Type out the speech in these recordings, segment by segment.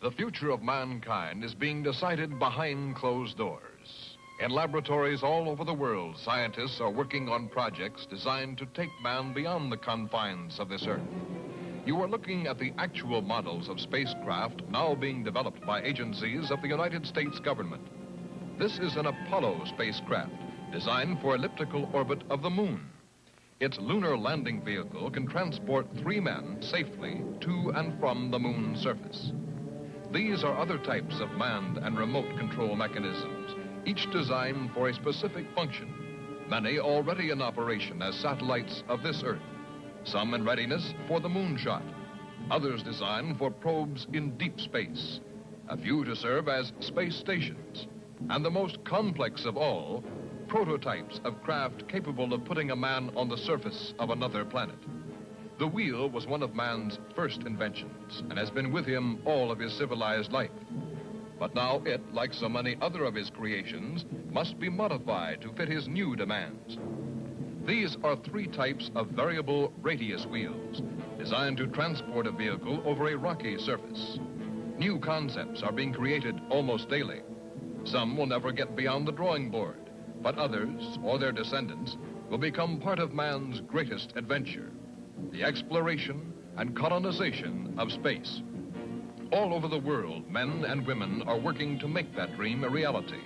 The future of mankind is being decided behind closed doors. In laboratories all over the world, scientists are working on projects designed to take man beyond the confines of this earth. You are looking at the actual models of spacecraft now being developed by agencies of the United States government. This is an Apollo spacecraft designed for elliptical orbit of the moon. Its lunar landing vehicle can transport 3 men safely to and from the moon's surface. These are other types of manned and remote control mechanisms, each designed for a specific function. Many already in operation as satellites of this Earth, some in readiness for the moonshot, others designed for probes in deep space, a few to serve as space stations, and the most complex of all, prototypes of craft capable of putting a man on the surface of another planet. The wheel was one of man's first inventions and has been with him all of his civilized life. But now it, like so many other of his creations, must be modified to fit his new demands. These are 3 types of variable radius wheels designed to transport a vehicle over a rocky surface. New concepts are being created almost daily. Some will never get beyond the drawing board, but others, or their descendants, will become part of man's greatest adventure, the exploration and colonization of space. All over the world, men and women are working to make that dream a reality.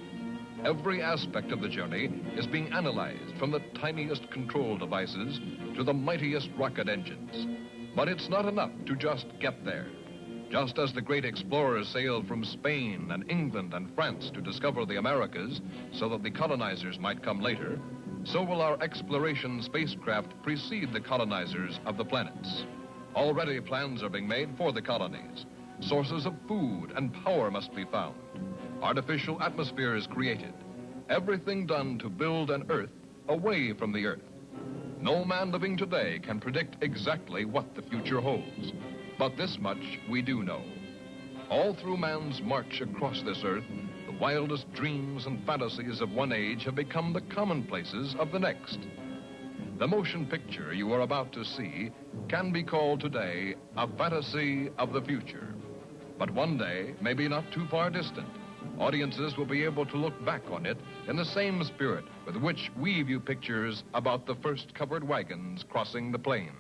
Every aspect of the journey is being analyzed, from the tiniest control devices to the mightiest rocket engines. But it's not enough to just get there. Just as the great explorers sailed from Spain and England and France to discover the Americas so that the colonizers might come later, so will our exploration spacecraft precede the colonizers of the planets. Already plans are being made for the colonies. Sources of food and power must be found. Artificial atmospheres created. Everything done to build an Earth away from the Earth. No man living today can predict exactly what the future holds. But this much we do know. All through man's march across this Earth, the wildest dreams and fantasies of one age have become the commonplaces of the next. The motion picture you are about to see can be called today a fantasy of the future. But one day, maybe not too far distant, audiences will be able to look back on it in the same spirit with which we view pictures about the first covered wagons crossing the plains.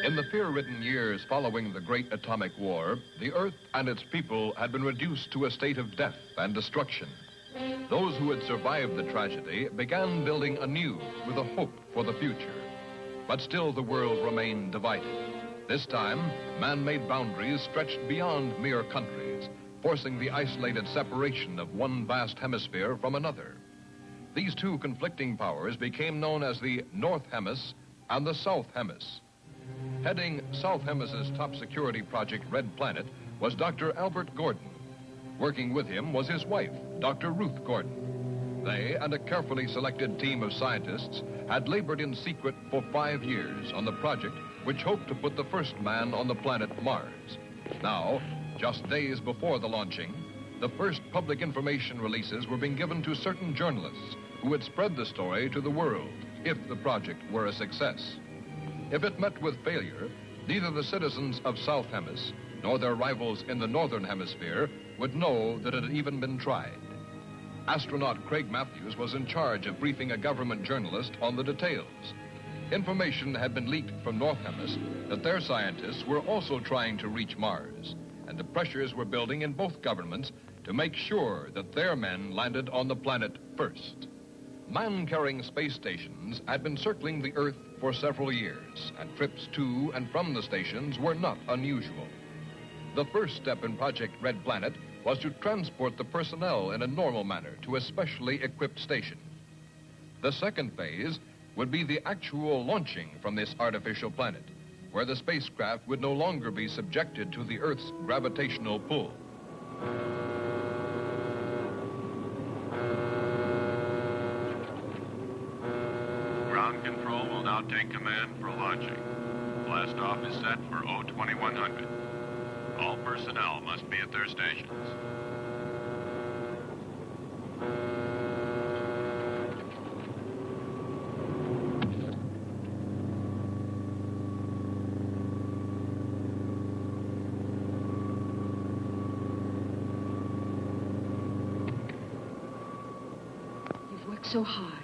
In the fear-ridden years following the Great Atomic War, the Earth and its people had been reduced to a state of death and destruction. Those who had survived the tragedy began building anew with a hope for the future. But still the world remained divided. This time, man-made boundaries stretched beyond mere countries, forcing the isolated separation of one vast hemisphere from another. These two conflicting powers became known as the North Hemis and the South Hemis. Heading South Hemis's top security project, Red Planet, was Dr. Albert Gordon. Working with him was his wife, Dr. Ruth Gordon. They and a carefully selected team of scientists had labored in secret for 5 years on the project which hoped to put the first man on the planet Mars. Now, just days before the launching, the first public information releases were being given to certain journalists who would spread the story to the world if the project were a success. If it met with failure, neither the citizens of South Hemis nor their rivals in the Northern Hemisphere would know that it had even been tried. Astronaut Craig Matthews was in charge of briefing a government journalist on the details. Information had been leaked from North Hemis that their scientists were also trying to reach Mars, and the pressures were building in both governments to make sure that their men landed on the planet first. Man-carrying space stations had been circling the Earth for several years, and trips to and from the stations were not unusual. The first step in Project Red Planet was to transport the personnel in a normal manner to a specially equipped station. The second phase would be the actual launching from this artificial planet, where the spacecraft would no longer be subjected to the Earth's gravitational pull. Ground control will now take command for launching. Blast off is set for 02100. All personnel must be at their stations. You've worked so hard.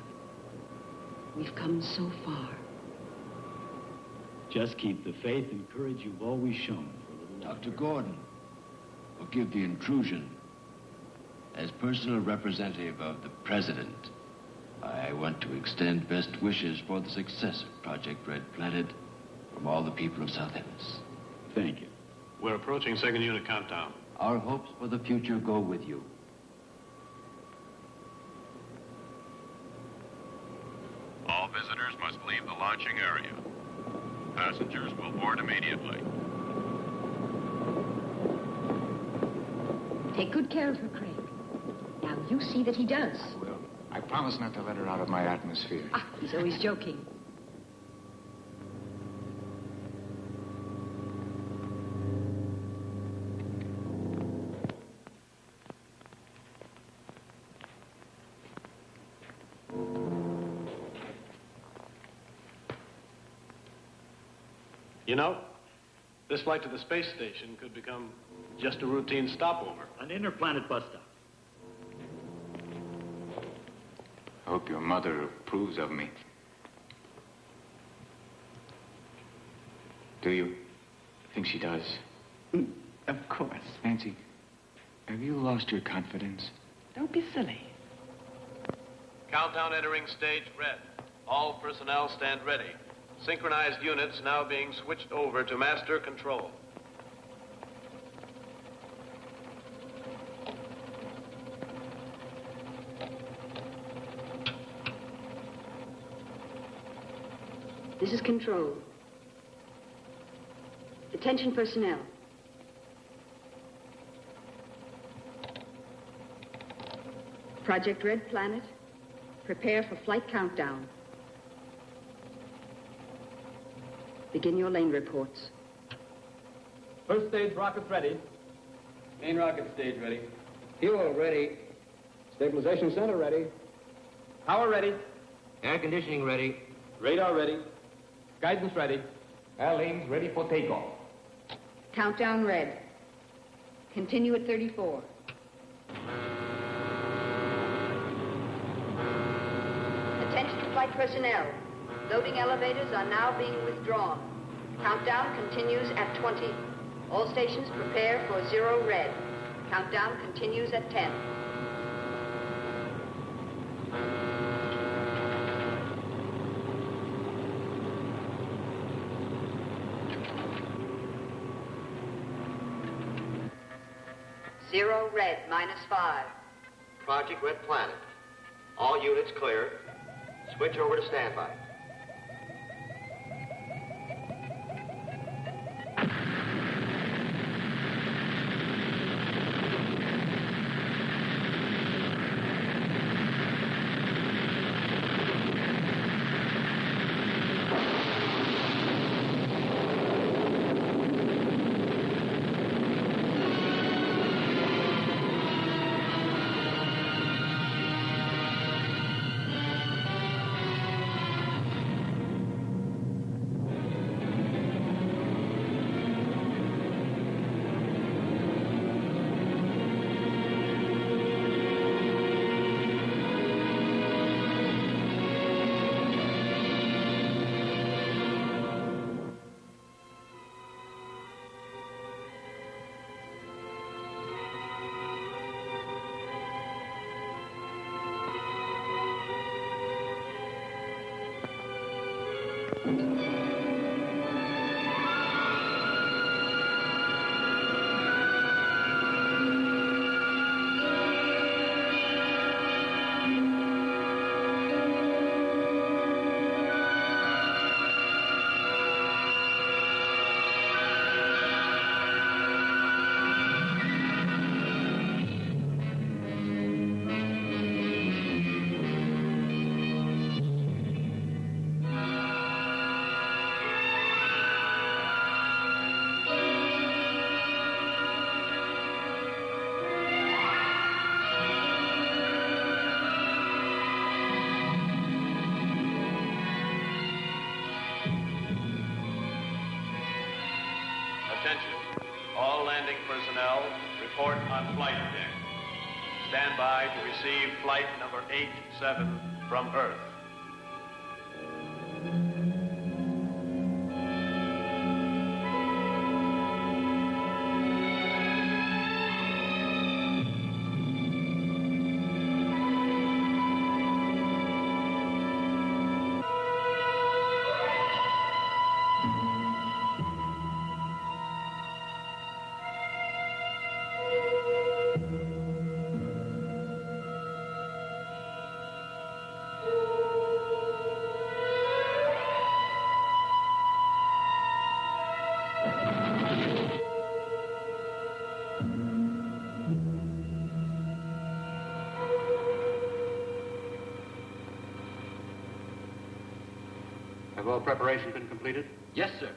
We've come so far. Just keep the faith and courage you've always shown. Dr. Gordon, forgive the intrusion. As personal representative of the President, I want to extend best wishes for the success of Project Red Planet from all the people of South Hemis. Thank you. We're approaching second unit countdown. Our hopes for the future go with you. All visitors must leave the launching area. Passengers will board immediately. Take good care of her, Craig. Now, you see that he does. Well, I promise not to let her out of my atmosphere. Ah, he's always joking. You know, this flight to the space station could become just a routine stopover. An interplanet bus stop. I hope your mother approves of me. Do you? I think she does. Of course. Nancy, have you lost your confidence? Don't be silly. Countdown entering stage red. All personnel stand ready. Synchronized units now being switched over to master control. This is control. Attention personnel. Project Red Planet, prepare for flight countdown. Begin your lane reports. First stage rockets ready. Main rocket stage ready. Fuel ready. Stabilization center ready. Power ready. Air conditioning ready. Radar ready. Guidance ready. Airlanes ready for takeoff. Countdown red. Continue at 34. Attention flight personnel. Loading elevators are now being withdrawn. Countdown continues at 20. All stations prepare for 0 red. Countdown continues at 10. 0 red, -5. Project Red Planet. All units clear. Switch over to standby. Attention. All landing personnel, report on flight deck. Stand by to receive flight number 87 from Earth. Have all preparation been completed? Yes, sir.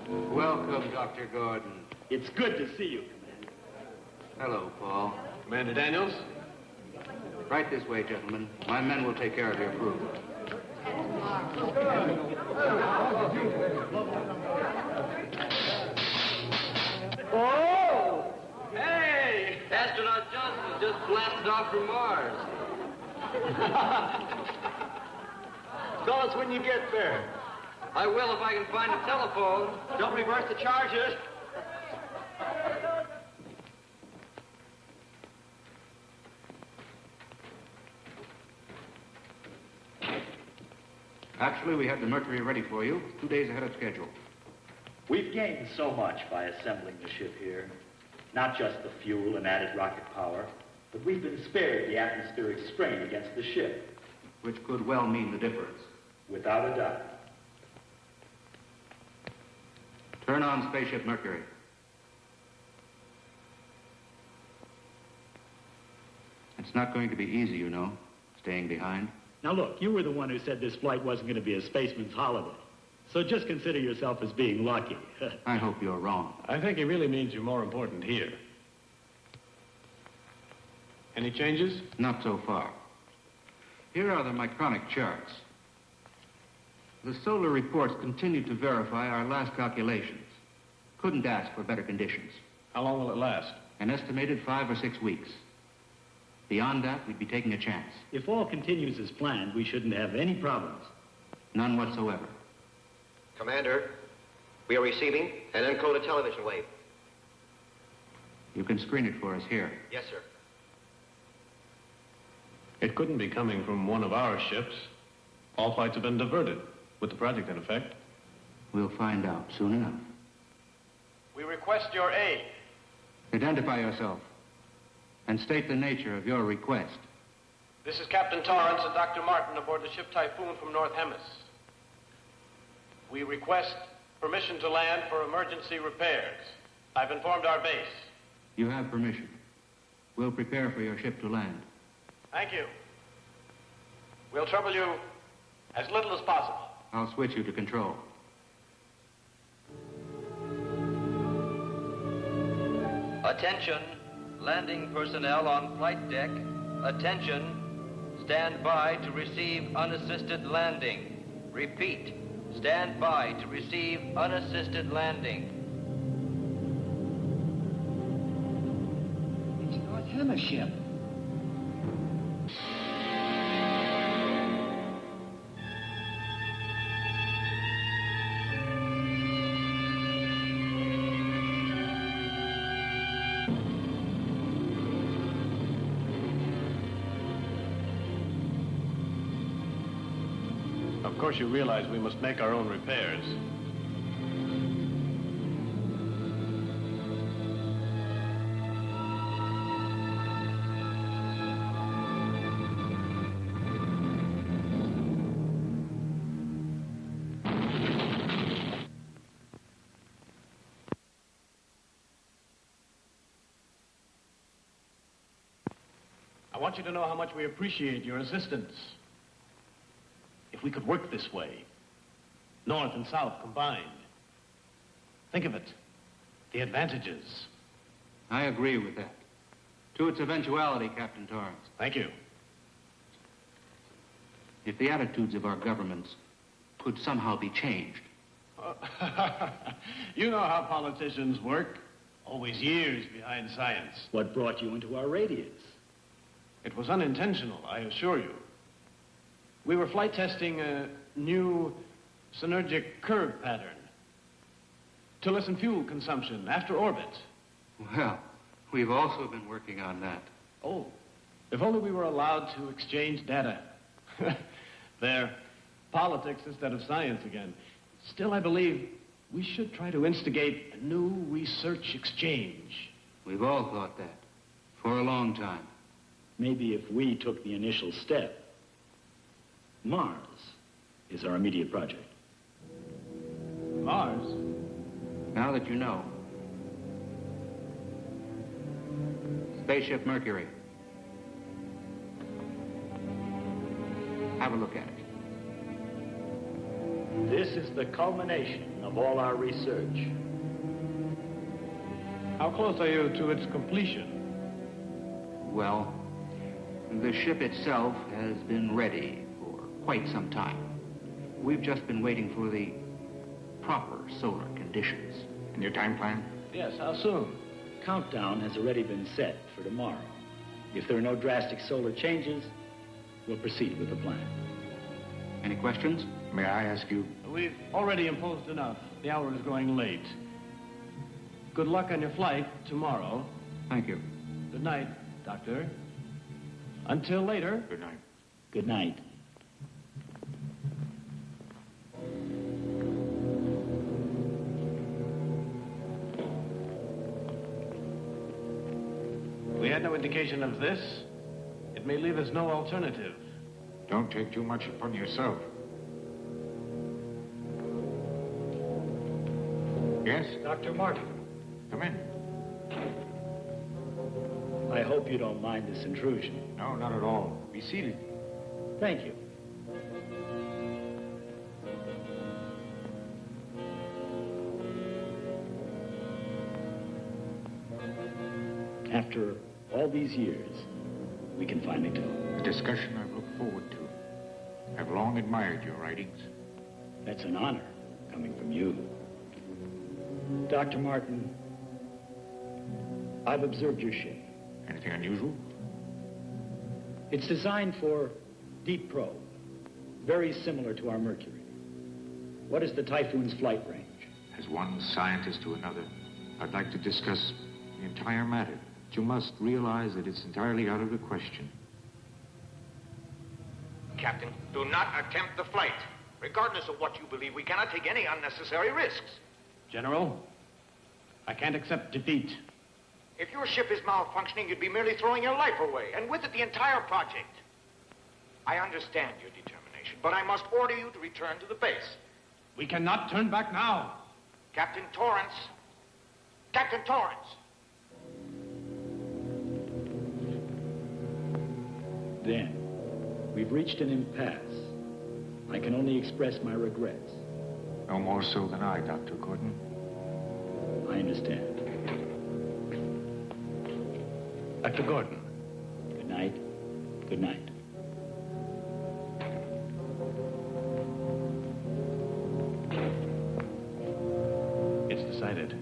Welcome, Dr. Gordon. It's good to see you, Commander. Hello, Paul. Commander Daniels? Right this way, gentlemen. My men will take care of your crew. Oh! Hey! Astronaut Johnson just blasted off from Mars. Call us when you get there. I will if I can find a telephone. Don't reverse the charges. Actually, we had the Mercury ready for you 2 days ahead of schedule. We've gained so much by assembling the ship here. Not just the fuel and added rocket power, but we've been spared the atmospheric strain against the ship. Which could well mean the difference. Without a doubt. Turn on Spaceship Mercury. It's not going to be easy, you know, staying behind. Now look, you were the one who said this flight wasn't going to be a spaceman's holiday. So just consider yourself as being lucky. I hope you're wrong. I think he really means you're more important here. Any changes? Not so far. Here are the micronic charts. The solar reports continue to verify our last calculations. Couldn't ask for better conditions. How long will it last? An estimated 5 or 6 weeks. Beyond that, we'd be taking a chance. If all continues as planned, we shouldn't have any problems. None whatsoever. Commander, we are receiving an encoded television wave. You can screen it for us here. Yes, sir. It couldn't be coming from one of our ships. All flights have been diverted, with the project in effect. We'll find out soon enough. We request your aid. Identify yourself and state the nature of your request. This is Captain Torrance and Dr. Martin aboard the ship Typhoon from North Hemis. We request permission to land for emergency repairs. I've informed our base. You have permission. We'll prepare for your ship to land. Thank you. We'll trouble you as little as possible. I'll switch you to control. Attention, landing personnel on flight deck. Attention, stand by to receive unassisted landing. Repeat, stand by to receive unassisted landing. It's North Hemis ship. Of course, you realize we must make our own repairs. I want you to know how much we appreciate your assistance. If we could work this way, North and South combined. Think of it, the advantages. I agree with that. To its eventuality, Captain Torrance. Thank you. If the attitudes of our governments could somehow be changed. You know how politicians work. Always years behind science. What brought you into our radiance? It was unintentional, I assure you. We were flight testing a new synergic curve pattern to lessen fuel consumption after orbit. Well, we've also been working on that. Oh, if only we were allowed to exchange data. They're politics instead of science again. Still, I believe we should try to instigate a new research exchange. We've all thought that for a long time. Maybe if we took the initial step. Mars is our immediate project. Mars? Now that you know. Spaceship Mercury. Have a look at it. This is the culmination of all our research. How close are you to its completion? Well, the ship itself has been ready for quite some time. We've just been waiting for the proper solar conditions. And your time plan? Yes, how soon? Countdown has already been set for tomorrow. If there are no drastic solar changes, we'll proceed with the plan. Any questions? May I ask you? We've already imposed enough. The hour is growing late. Good luck on your flight tomorrow. Thank you. Good night, Doctor. Until later. Good night. Good night. We had no indication of this. It may leave us no alternative. Don't take too much upon yourself. Yes? Dr. Martin. Come in. I hope you don't mind this intrusion. No, not at all. Be seated. Thank you. After all these years, we can finally talk. A discussion I've looked forward to. I've long admired your writings. That's an honor coming from you. Dr. Martin, I've observed your ship. Anything unusual? It's designed for deep probe, very similar to our Mercury. What is the Typhoon's flight range? As one scientist to another, I'd like to discuss the entire matter. But you must realize that it's entirely out of the question. Captain, do not attempt the flight. Regardless of what you believe, we cannot take any unnecessary risks. General, I can't accept defeat. If your ship is malfunctioning, you'd be merely throwing your life away, and with it the entire project. I understand your determination, but I must order you to return to the base. We cannot turn back now. Captain Torrance. Captain Torrance. Then, we've reached an impasse. I can only express my regrets. No more so than I, Dr. Gordon. I understand. Dr. Gordon. Good night. Good night. It's decided.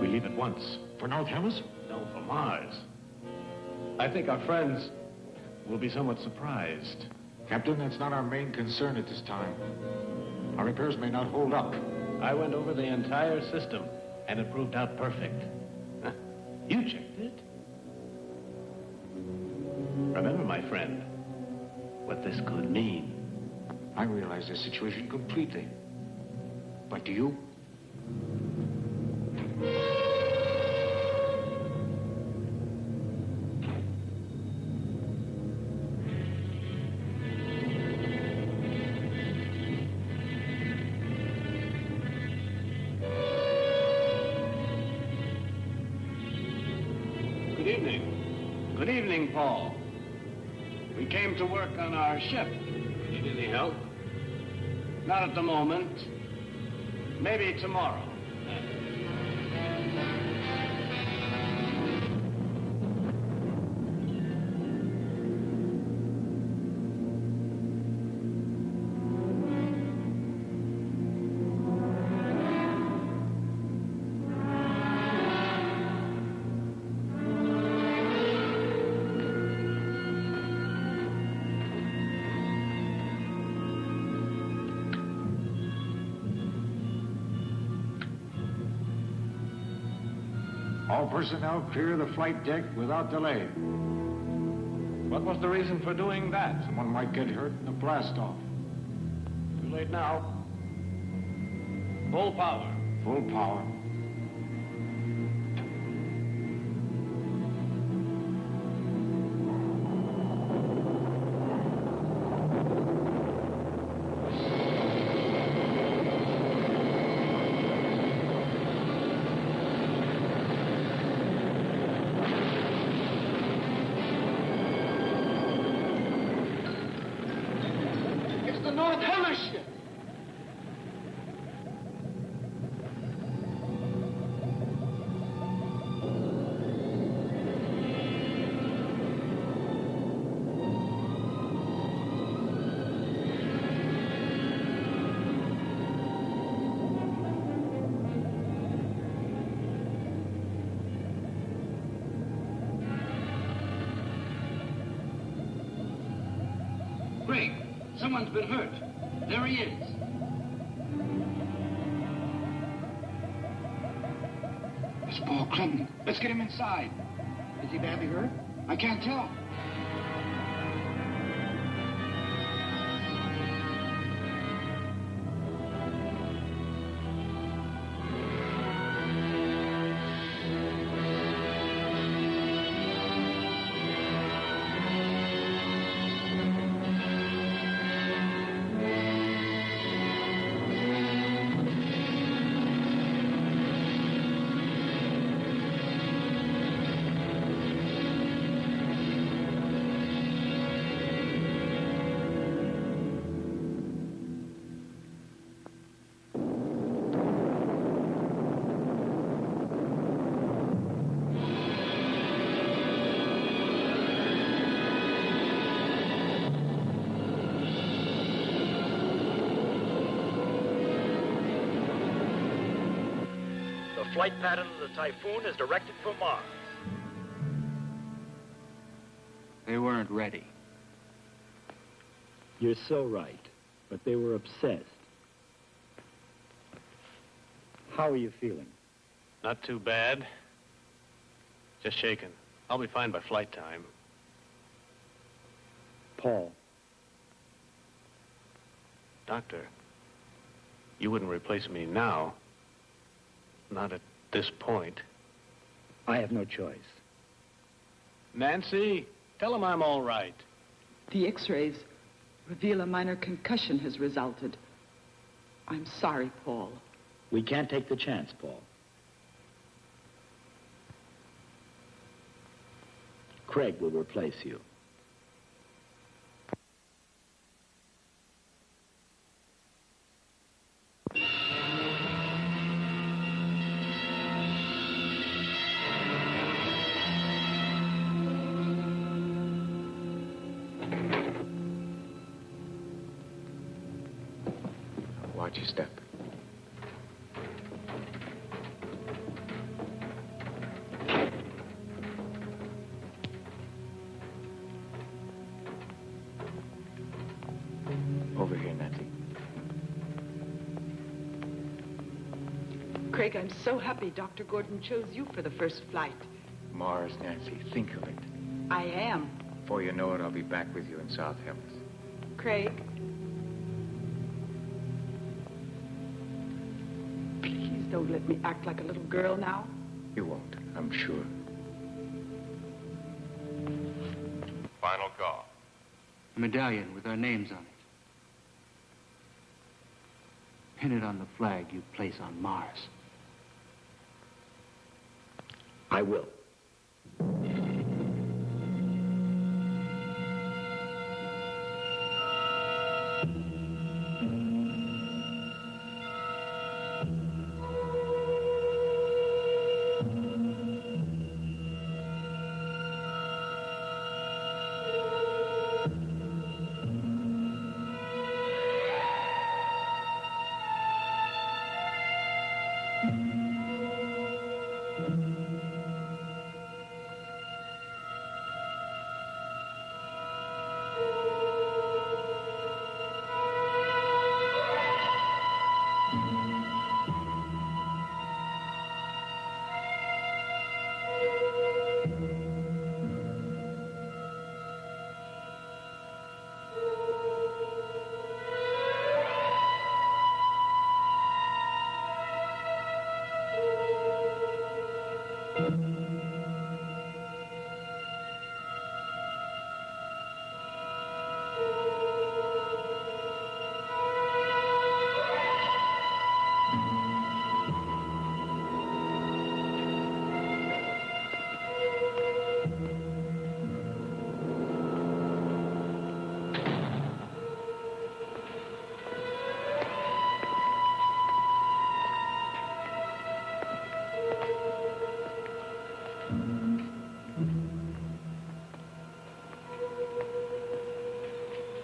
We leave at once. For North Hemisphere? No, for Mars. I think our friends will be somewhat surprised. Captain, that's not our main concern at this time. Our repairs may not hold up. I went over the entire system, and it proved out perfect. You checked it. Remember, my friend, what this could mean. I realize the situation completely. But do you? Good evening. Good evening, Paul. We came to work on our ship. Need any help? Not at the moment. Maybe tomorrow. All personnel clear the flight deck without delay. What was the reason for doing that? Someone might get hurt in the blast-off. Too late now. Full power. Full power. Greg, someone's been hurt. There he is. It's Paul Clinton. Let's get him inside. Is he badly hurt? I can't tell. The flight pattern of the Typhoon is directed for Mars. They weren't ready. You're so right, but they were obsessed. How are you feeling? Not too bad. Just shaken. I'll be fine by flight time. Paul, Doctor, you wouldn't replace me now. Not at this point. I have no choice. Nancy, tell him I'm all right. The x-rays reveal a minor concussion has resulted. I'm sorry, Paul. We can't take the chance, Paul. Craig will replace you. Watch your step. Over here, Nancy. Craig, I'm so happy Dr. Gordon chose you for the first flight. Mars, Nancy, think of it. I am. Before you know it, I'll be back with you in South Hellas. Craig. Please don't let me act like a little girl now. You won't, I'm sure. Final call. A medallion with our names on it. Pin it on the flag you place on Mars. I will.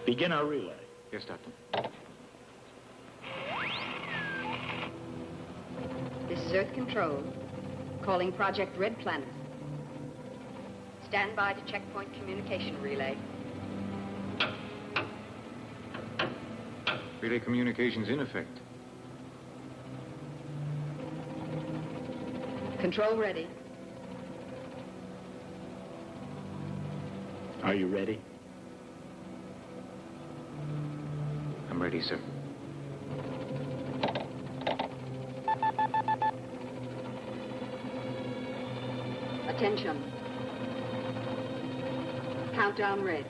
Begin our relay. Yes, Doctor. This is Earth Control, calling Project Red Planet. Stand by to checkpoint communication relay. Relay communications in effect. Control ready. Are you ready? I'm ready, sir. Attention. Countdown red.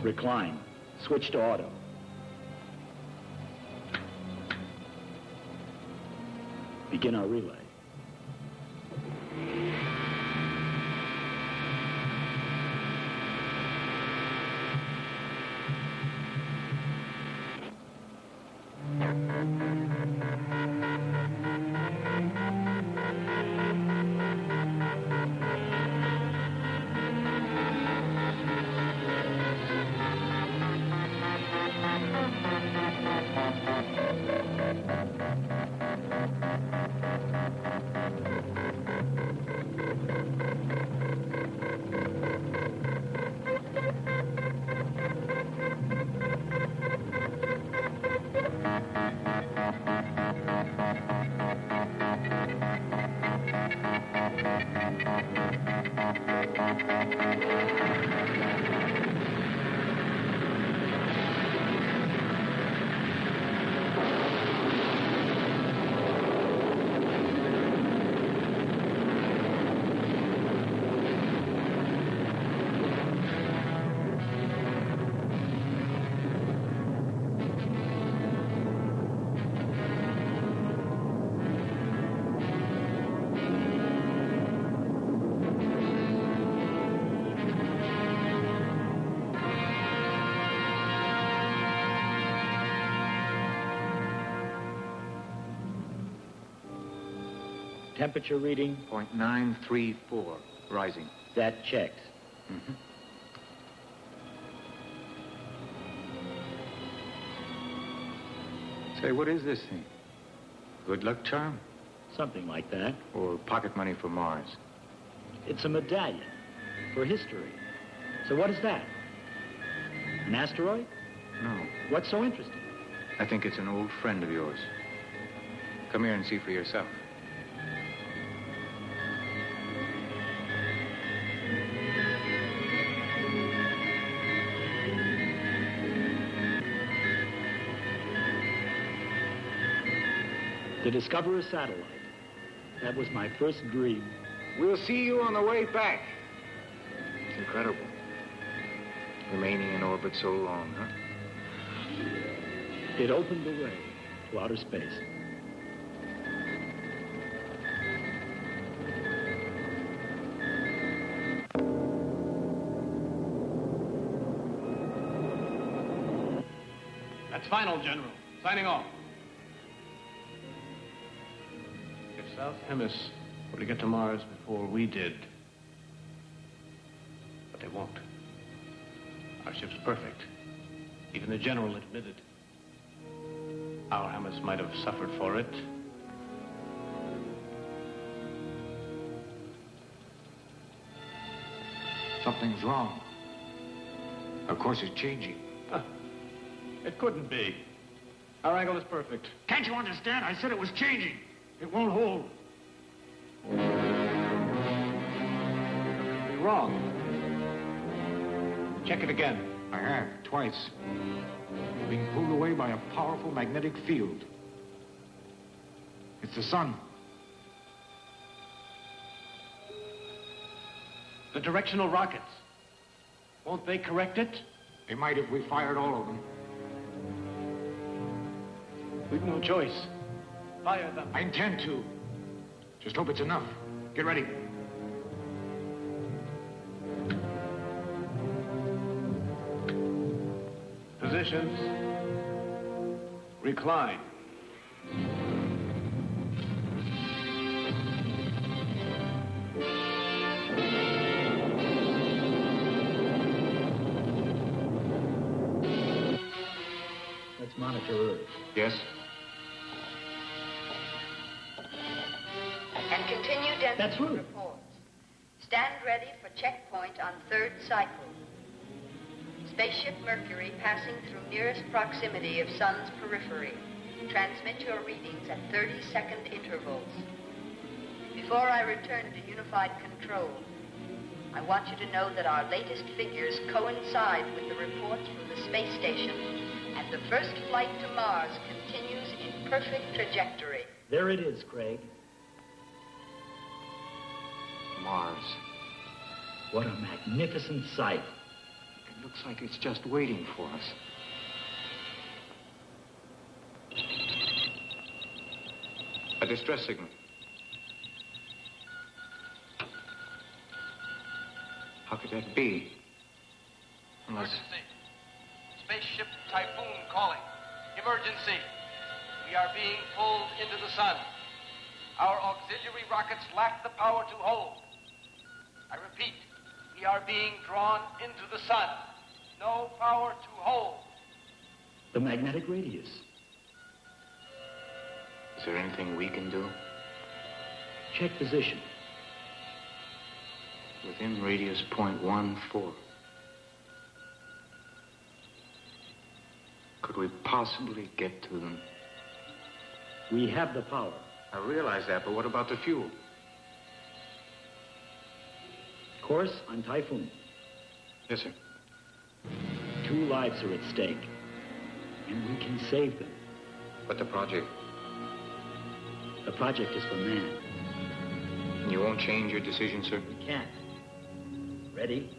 Recline. Switch to auto. Begin our relay. Temperature reading? 0.934, rising. That checks. Mm-hmm. Say, what is this thing? Good luck charm? Something like that. Or pocket money for Mars? It's a medallion for history. So what is that? An asteroid? No. What's so interesting? I think it's an old friend of yours. Come here and see for yourself. To discover a satellite. That was my first dream. We'll see you on the way back. It's incredible. Remaining in orbit so long, huh? It opened the way to outer space. That's final, General. Signing off. If South Hemis were to get to Mars before we did, but they won't. Our ship's perfect. Even the General admitted. Our Hemis might have suffered for it. Something's wrong. Our course is changing. It couldn't be. Our angle is perfect. Can't you understand? I said it was changing. It won't hold. You're wrong. Check it again. I have, twice. We're being pulled away by a powerful magnetic field. It's the sun. The directional rockets. Won't they correct it? They might if we fired all of them. We've no choice. Fire them. I intend to. Just hope it's enough. Get ready. Positions. Recline. Let's monitor Earth. Yes? And continue density That's right. reports. Stand ready for checkpoint on third cycle. Spaceship Mercury passing through nearest proximity of Sun's periphery. Transmit your readings at 30-second intervals. Before I return to unified control, I want you to know that our latest figures coincide with the reports from the space station, and the first flight to Mars continues in perfect trajectory. There it is, Craig. Mars. What a magnificent sight. It looks like it's just waiting for us. A distress signal. How could that be? Unless... Emergency. Spaceship Typhoon calling. Emergency. We are being pulled into the sun. Our auxiliary rockets lack the power to hold. I repeat, we are being drawn into the sun. No power to hold. The magnetic radius. Is there anything we can do? Check position. Within radius 0.14. Could we possibly get to them? We have the power. I realize that, but what about the fuel? Course on Typhoon. Yes, sir. 2 lives are at stake, and we can save them. But the project? The project is for man. You won't change your decision, sir? We can't. Ready?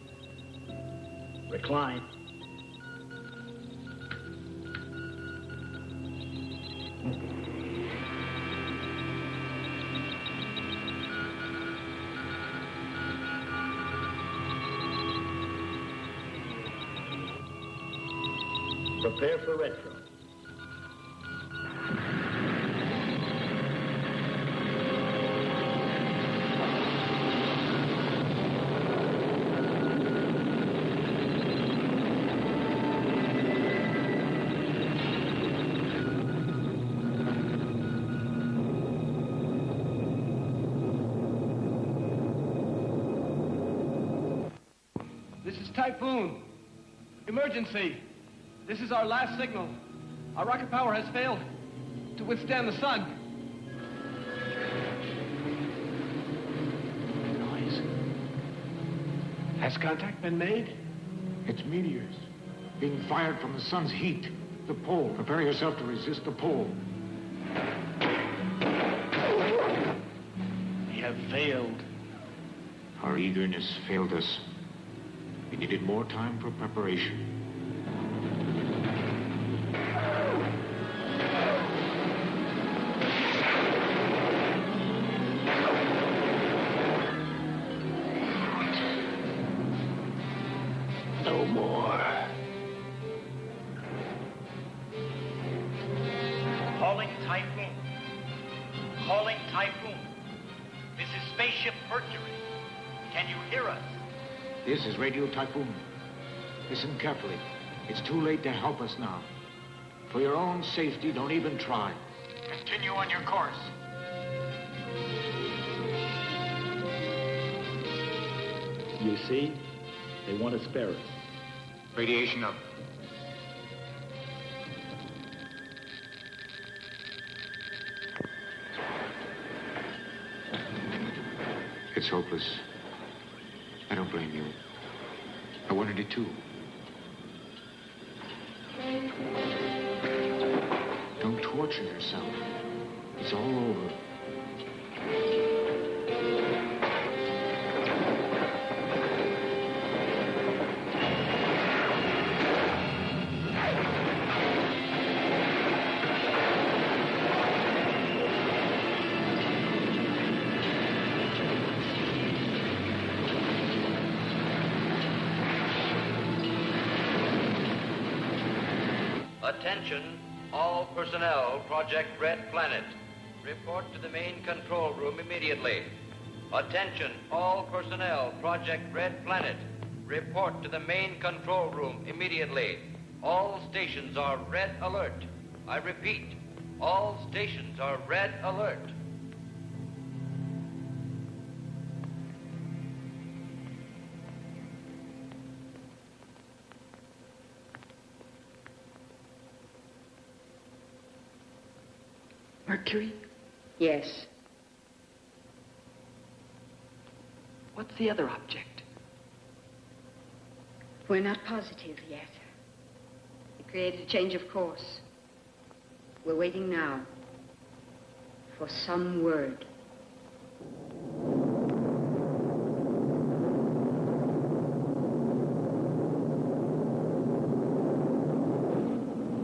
Recline. Prepare for retro. This is Typhoon. Emergency. This is our last signal. Our rocket power has failed to withstand the sun. Noise. Has contact been made? It's meteors being fired from the sun's heat. The pole. Prepare yourself to resist the pole. We have failed. Our eagerness failed us. We needed more time for preparation. No more. Calling Typhoon. Calling Typhoon. This is Spaceship Mercury. Can you hear us? This is Radio Typhoon. Listen carefully. It's too late to help us now. For your own safety, don't even try. Continue on your course. You see? They want to spare us. Radiation up. It's hopeless. I don't blame you. I wanted it too. Don't torture yourself. It's all over. Attention, all personnel, Project Red Planet. Report to the main control room immediately. Attention, all personnel, Project Red Planet. Report to the main control room immediately. All stations are red alert. I repeat, all stations are red alert. Mercury? Yes. What's the other object? We're not positive yet. It created a change of course. We're waiting now for some word.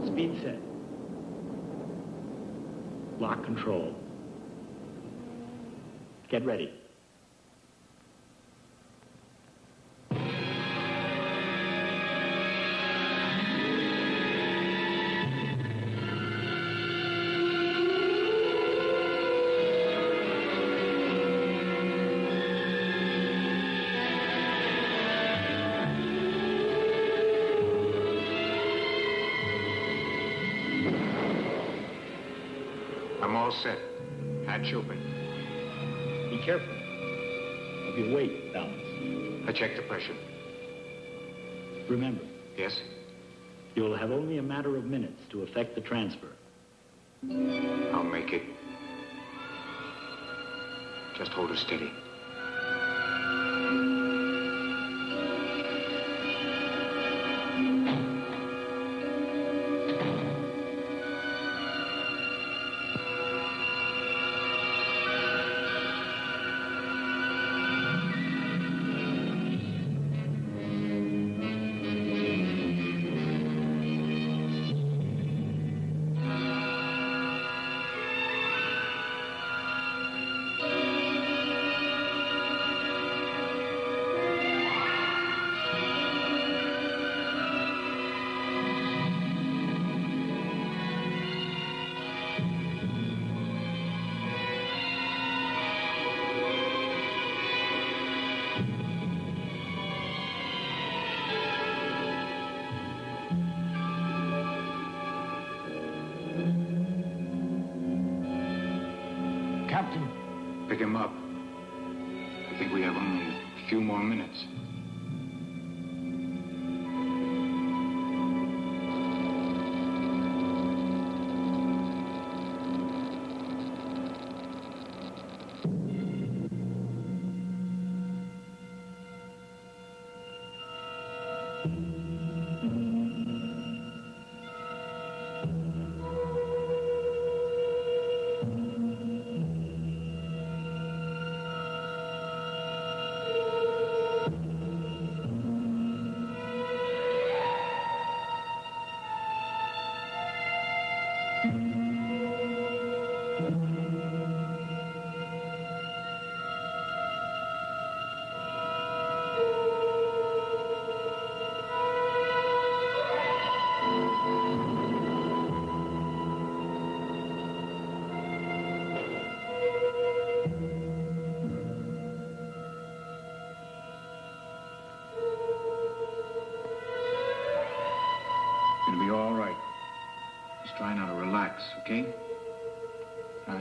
Speed set. Lock control. Get ready. I'm all set. Hatch open. Be careful of your weight balance. I checked the pressure. Remember, Yes? you will have only a matter of minutes to effect the transfer. I'll make it. Just hold her steady. Captain. Pick him up. I think we have only a few more minutes.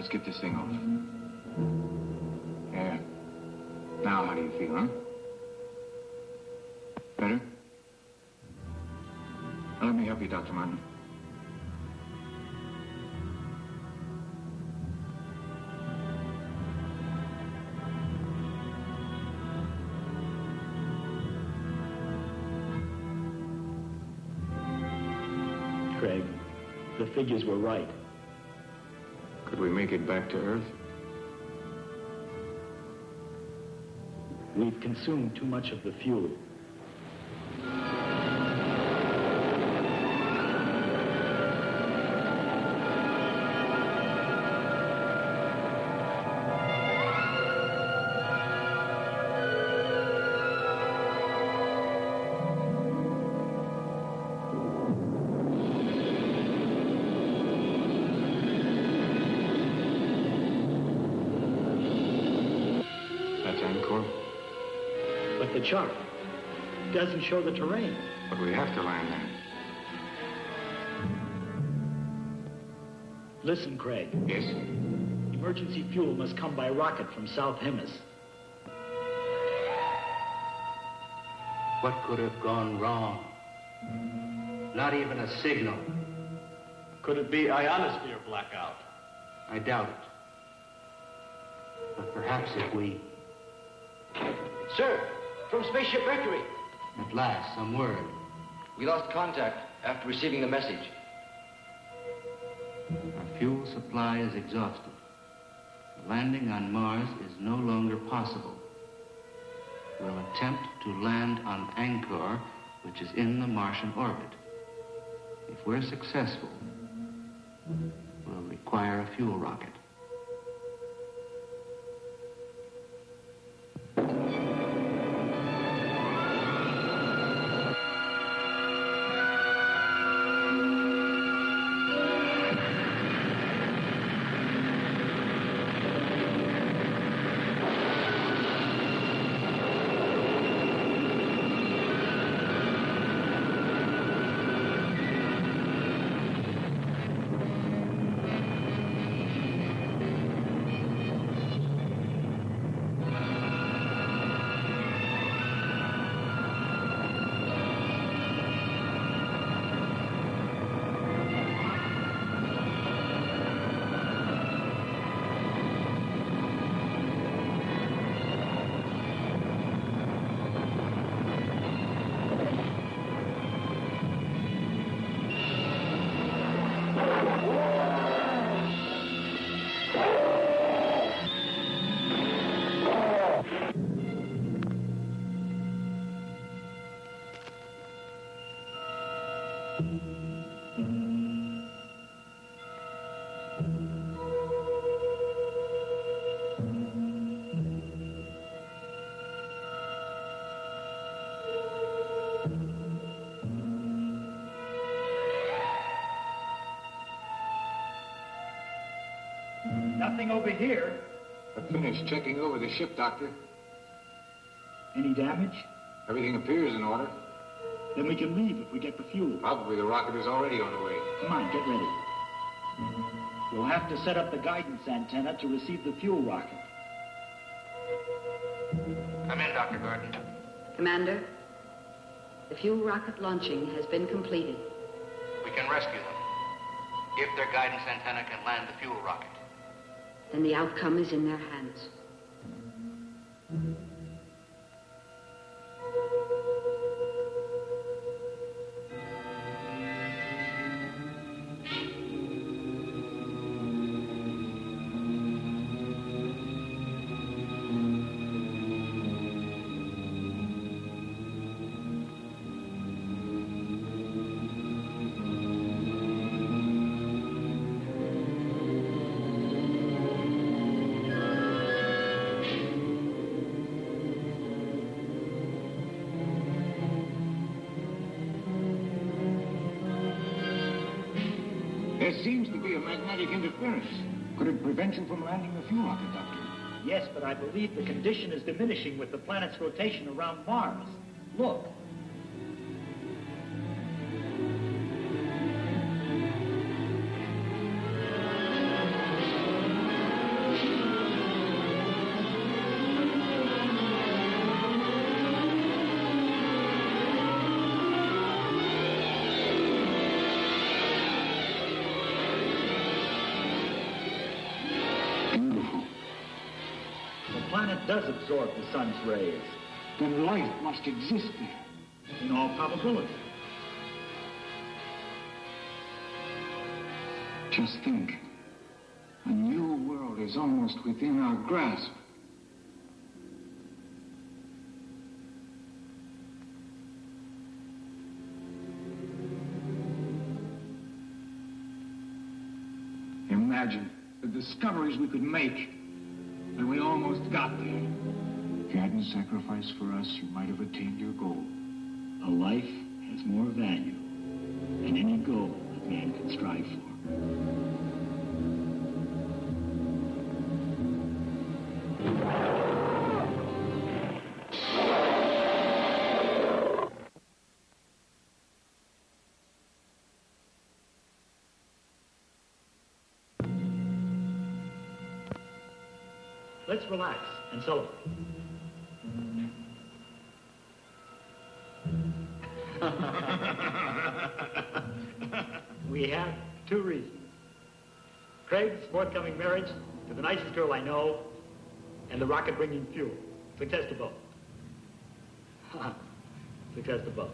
let's get this thing off. There. Now, how do you feel, huh? Better? Now, let me help you, Dr. Martin. Craig, the figures were right. Could we make it back to Earth? We've consumed too much of the fuel. But the chart doesn't show the terrain. But we have to land there. Listen, Craig. Yes? Emergency fuel must come by rocket from South Hemis. What could have gone wrong? Not even a signal. Could it be ionosphere blackout? I doubt it. But perhaps if we... Sir, from Spaceship Mercury. At last, some word. We lost contact after receiving the message. Our fuel supply is exhausted. Landing on Mars is no longer possible. We'll attempt to land on Angkor, which is in the Martian orbit. If we're successful, we'll require a fuel rocket. Nothing over here. I finished checking over the ship, Doctor. Any damage? Everything appears in order. Then we can leave if we get the fuel. Probably the rocket is already on the way. Come on, get ready. We'll have to set up the guidance antenna to receive the fuel rocket. Come in, Dr. Gordon. Commander, the fuel rocket launching has been completed. We can rescue them. If their guidance antenna can land the fuel rocket. Then the outcome is in their hands. There seems to be a magnetic interference. Could it prevent you from landing the fuel rocket, Doctor? Yes, but I believe the condition is diminishing with the planet's rotation around Mars. Look. planet does absorb the sun's rays, Then life must exist there. in all probability. Just think. A new world is almost within our grasp. Imagine the discoveries we could make when we almost got there. If you hadn't sacrificed for us, you might have attained your goal. A life has more value than any goal that man can strive for. Let's relax and celebrate. We have two reasons. Craig's forthcoming marriage to the nicest girl I know, and the rocket bringing fuel. Success to both. Success to both.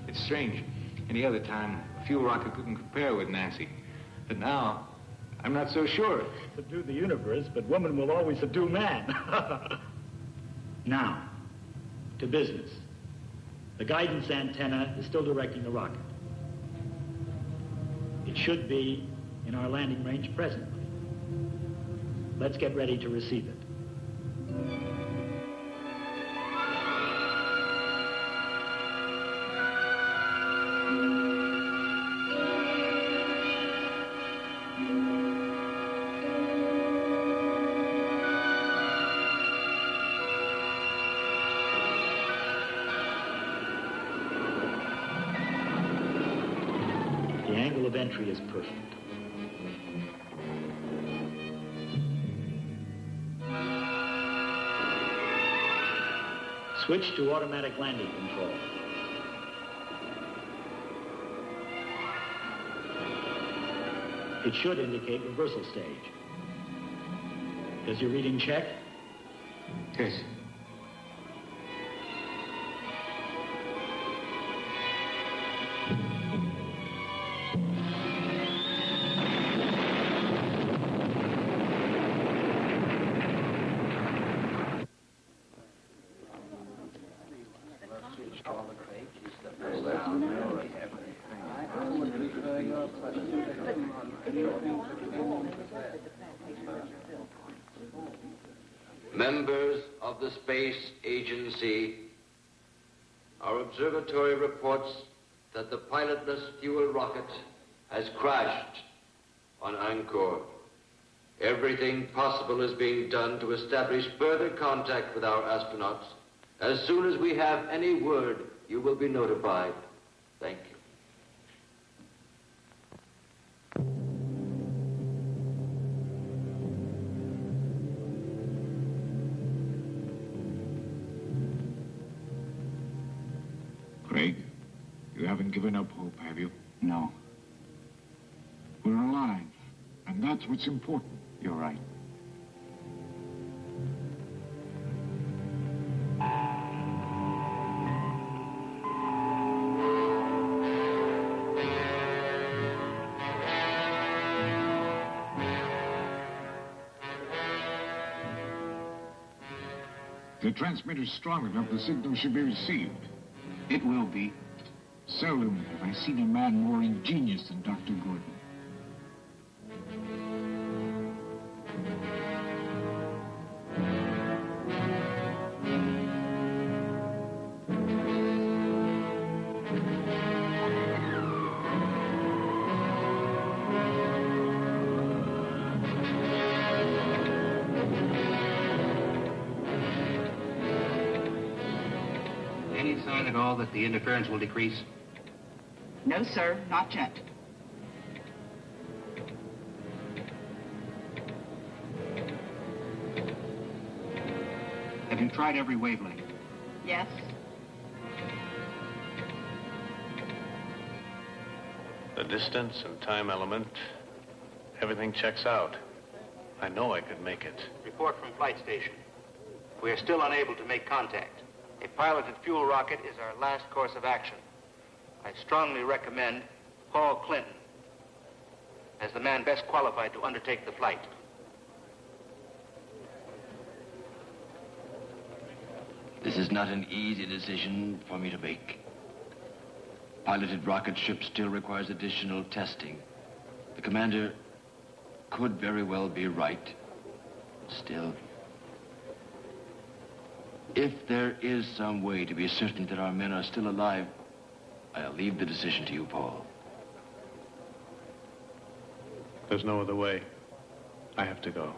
It's strange. Any other time, a fuel rocket couldn't compare with Nancy. But now, I'm not so sure. Subdue the universe, but woman will always subdue man. Now, to business. The guidance antenna is still directing the rocket. It should be in our landing range presently. Let's get ready to receive it. The angle of entry is perfect. Switch to automatic landing control. It should indicate reversal stage. Does your reading check? Yes. Members of the Space Agency, our observatory reports that the pilotless fuel rocket has crashed on Angkor. Everything possible is being done to establish further contact with our astronauts. As soon as we have any word, you will be notified. Thank you. Craig, you haven't given up hope, have you? No. We're alive, and that's what's important. You're right. The transmitter's strong enough, the signal should be received. It will be. Seldom have I seen a man more ingenious than Dr. Gordon. Any sign at all that the interference will decrease? No, sir, not yet. Have you tried every wavelength? Yes. The distance and time element, everything checks out. I know I could make it. Report from flight station. We are still unable to make contact. A piloted fuel rocket is our last course of action. I strongly recommend Paul Clinton as the man best qualified to undertake the flight. This is not an easy decision for me to make. Piloted rocket ship still requires additional testing. The commander could very well be right. Still, if there is some way to be certain that our men are still alive, I'll leave the decision to you, Paul. There's no other way. I have to go.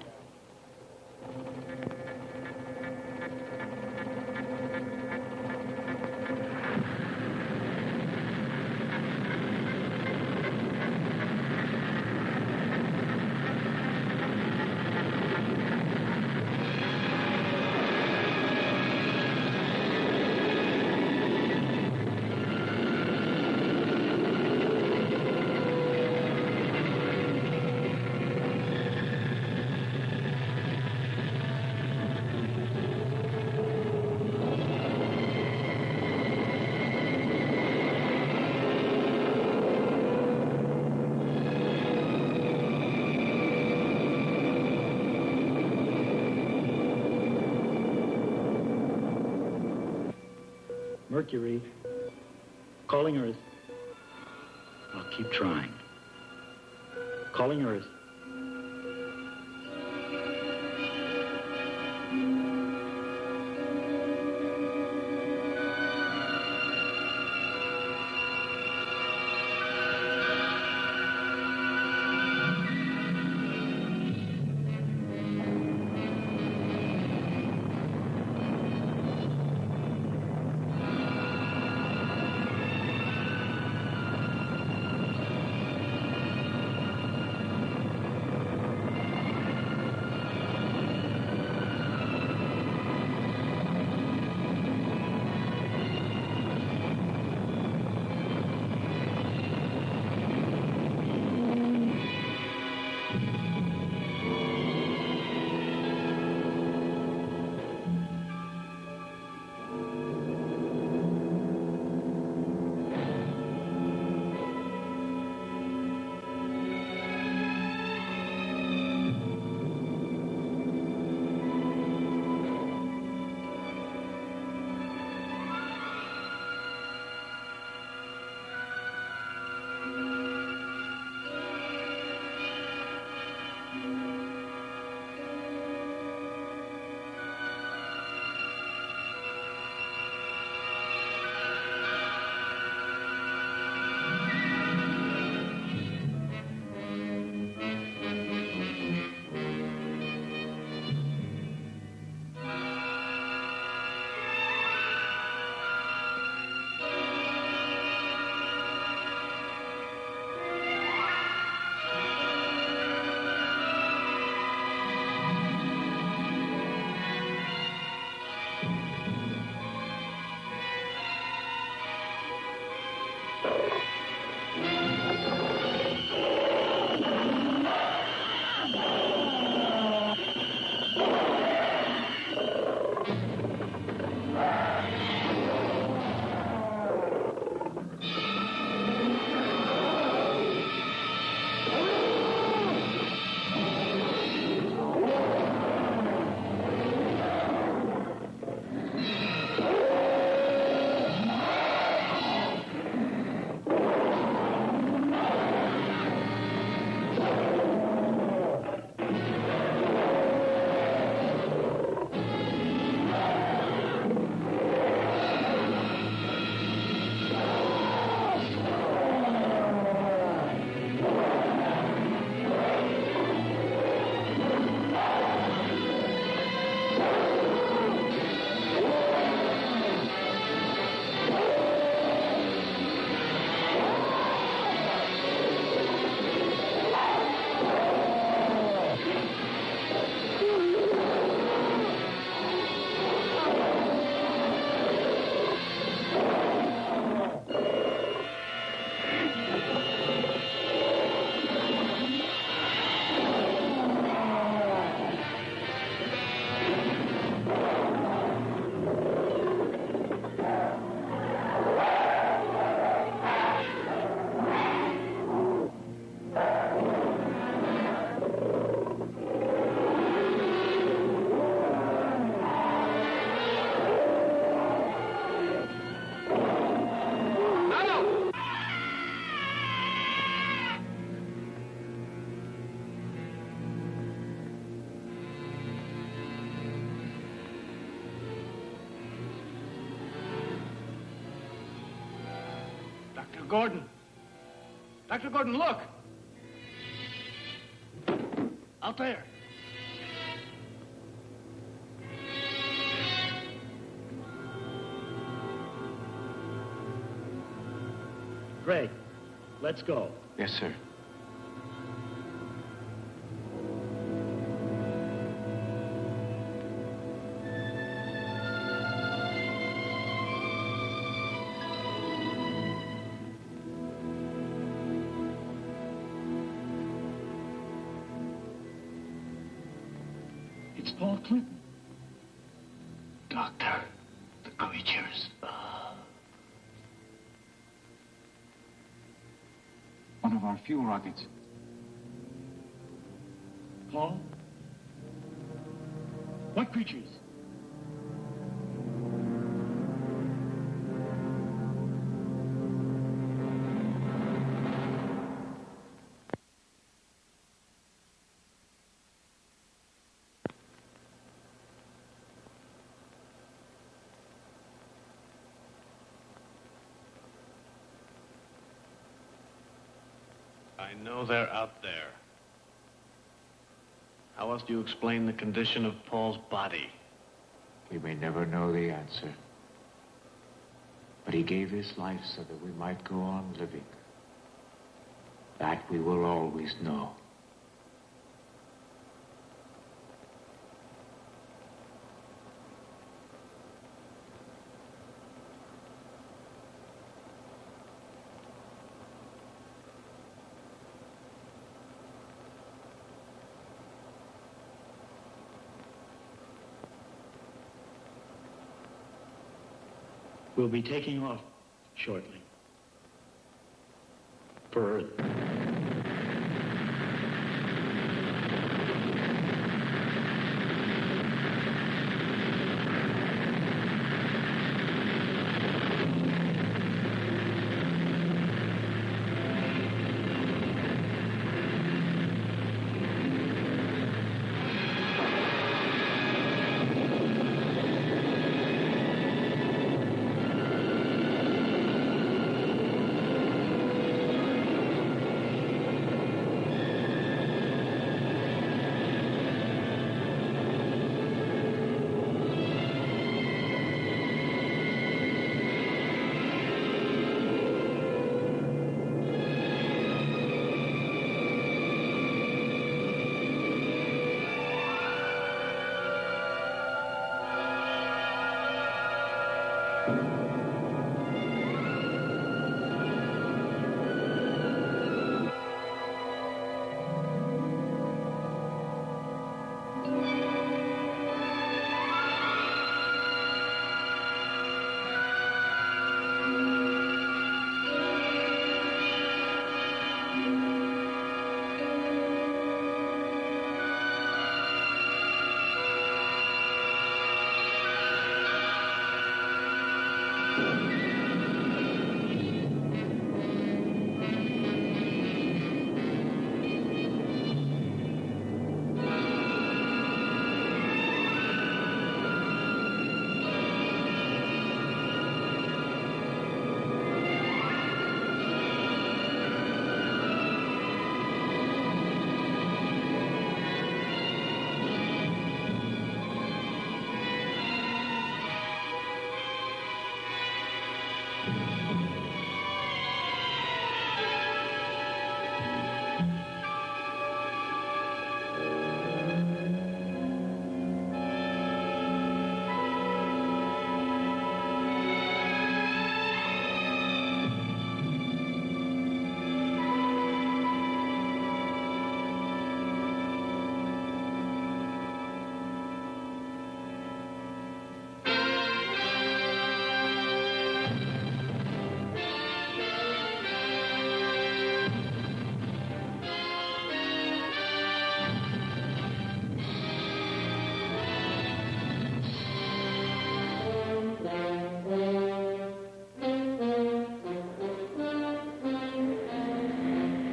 Mercury, calling Earth. I'll keep trying. Calling Earth. Gordon. Dr. Gordon, look. Out there. Craig, let's go. Yes, sir. It's Paul Clinton. Doctor, the creatures. One of our fuel rockets. Paul? What creatures? I know they're out there. How else do you explain the condition of Paul's body? We may never know the answer. But he gave his life so that we might go on living. That we will always know. We'll be taking off shortly. For Earth.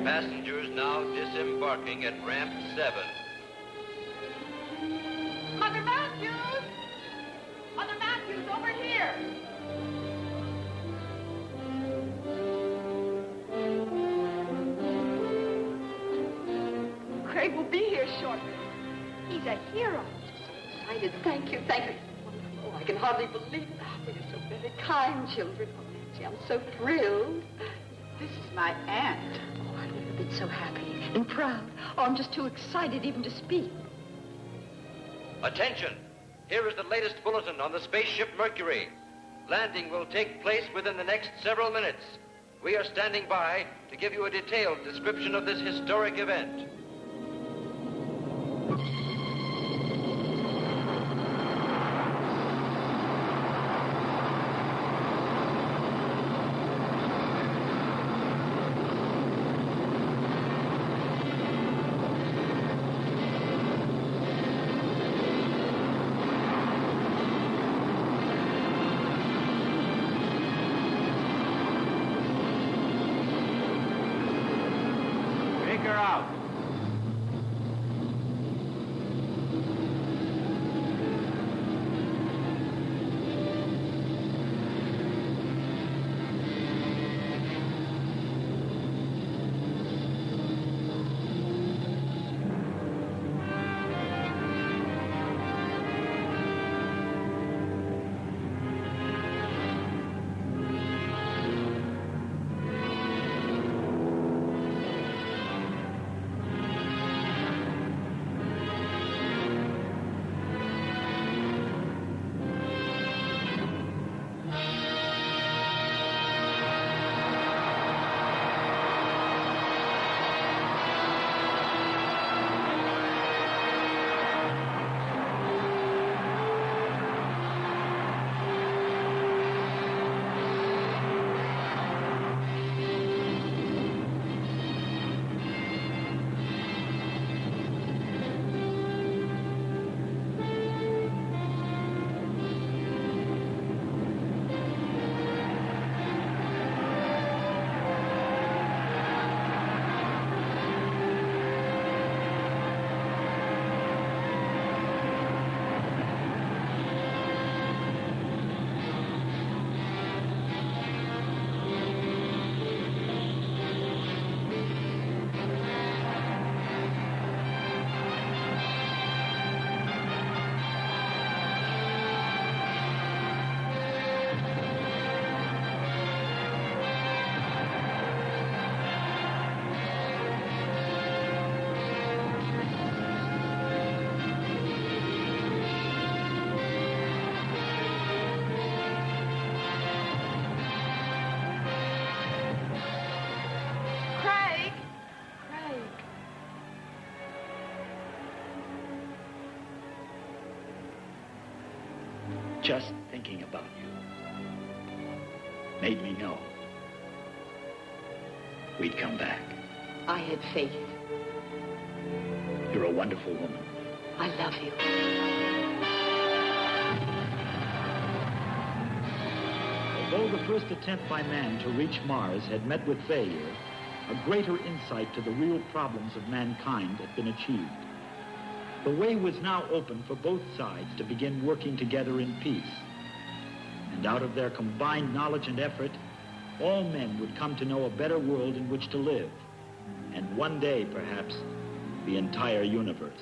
Passengers now disembarking at ramp 7. Mother Matthews! Mother Matthews, over here! Craig will be here shortly. He's a hero. I'm just so excited. Thank you, thank you. Wonderful. Oh, I can hardly believe it. Oh, you're so very kind, children. Oh, Nancy, I'm so thrilled. This is my aunt. Oh, I've never been so happy and proud. Oh, I'm just too excited even to speak. Attention! Here is the latest bulletin on the spaceship Mercury. Landing will take place within the next several minutes. We are standing by to give you a detailed description of this historic event. Just thinking about you made me know we'd come back. I had faith. You're a wonderful woman. I love you. Although the first attempt by man to reach Mars had met with failure, a greater insight to the real problems of mankind had been achieved. The way was now open for both sides to begin working together in peace. And out of their combined knowledge and effort, all men would come to know a better world in which to live. And one day, perhaps, the entire universe.